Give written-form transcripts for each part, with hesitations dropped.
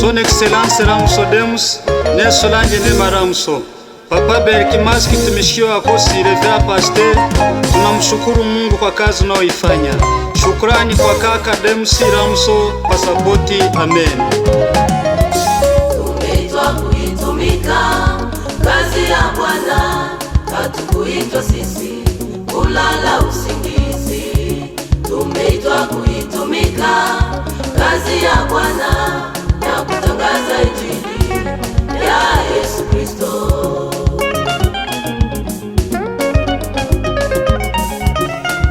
Son Excellence Ramso Demus, ne Solange ne Maramso. Papa Berkimaski tumishiwa akosi Revera Pasteur, tunamshukuru Mungu kwa kazi unaoifanya. Shukrani kwa kaka Demus Ramso Pasapoti, amen. Tumeitwa kuitumika kazi ya Bwana, hatukuitwa sisi kulala usingizi. Tumeitwa kuitumika kazi ya Bwana na kutangaza injili ya Yesu Kristo.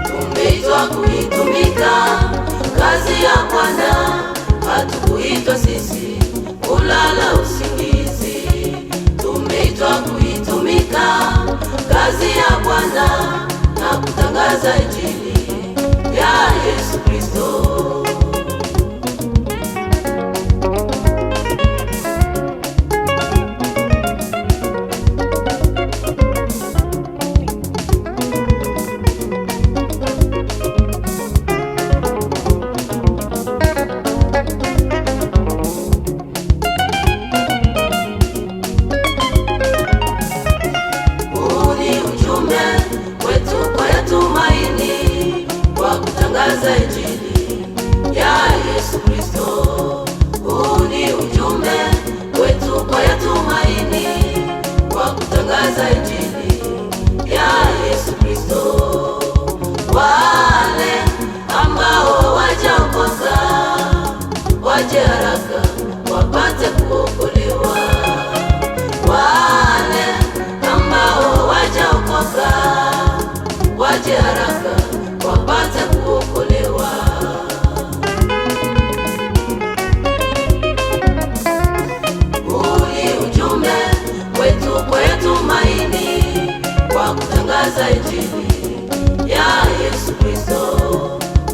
Tumeitwa kuitumika kazi ya Bwana, hatukuitwa sisi kulala usingizi. Tumeitwa kuitumika kazi ya Bwana na kutangaza injili ya Yesu Kristo. Kutangaza injili ya Yesu Kristo. Huu ni ujumbe wetu kwa yatumaini, kwa kutangaza injili ya Yesu Kristo. Wale ambao wajaokoka waje haraka wapate kuokolewa. Wale ambao wajaokoka waje haraka wapate kuokolewa. Huu ni ujumbe wetu kwa yatumaini, kwa kutangaza injili ya Yesu Kristo.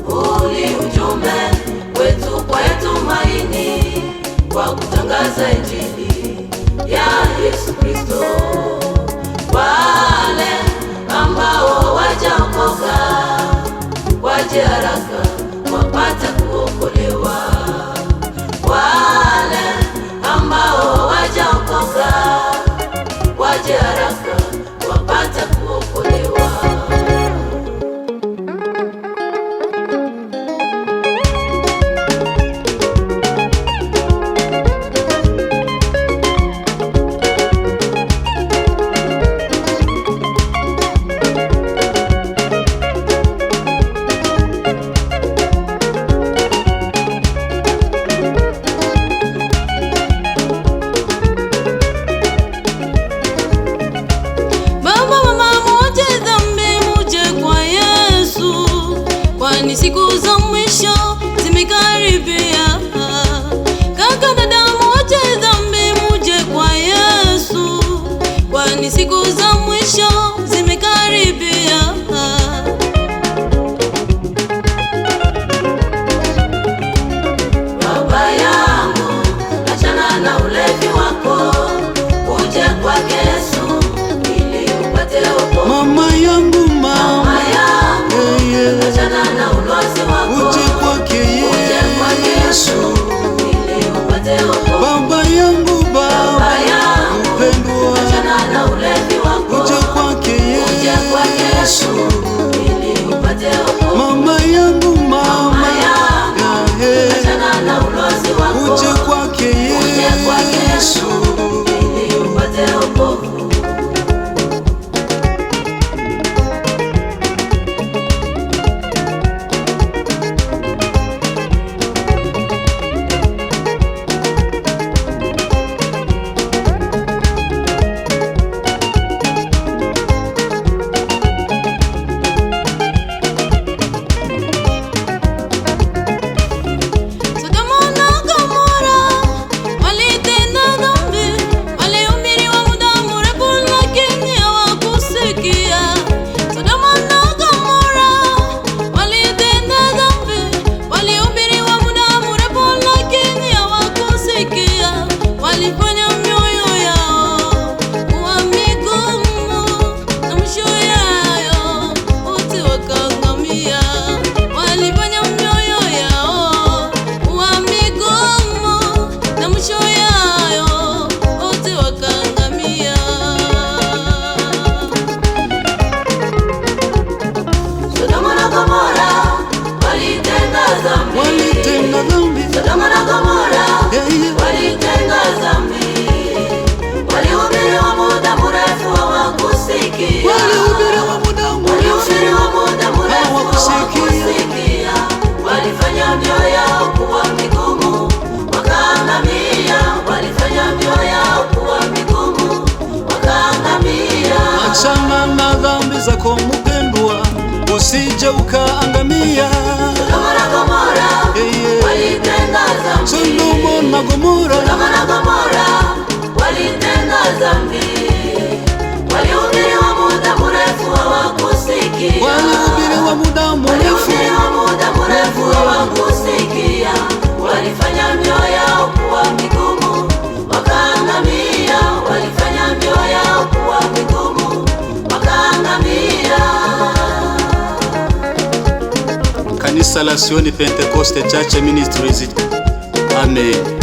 Huu ni ujumbe wetu kwa yatumaini, kwa kutangaza injili ya Yesu Kristo. Wale ambao wajaokoka waje haraka wapate kuokolewa. Wale ambao wajaokoka waje haraka wapate kuokolewa. walifanya mioyo yao kuwa migumu, wakaangamia. Walifanya mioyo yao kuwa migumu, wakaangamia. Achana na dhambi zako mpendwa, usije ukaangamia. Sodoma na Gomora walitenda dhambi. Sodoma na Gomora walitenda dhambi. Walihubiriwa muda mrefu hawakusikia. Walihubiriwa muda mrefu hawakusikia. Walifanya mioyo yao kuwa migumu, wakaangamia. Walifanya mioyo yao kuwa migumu, wakaangamia. Kanisa la Sioni Pentecoste Church Ministries. Amen.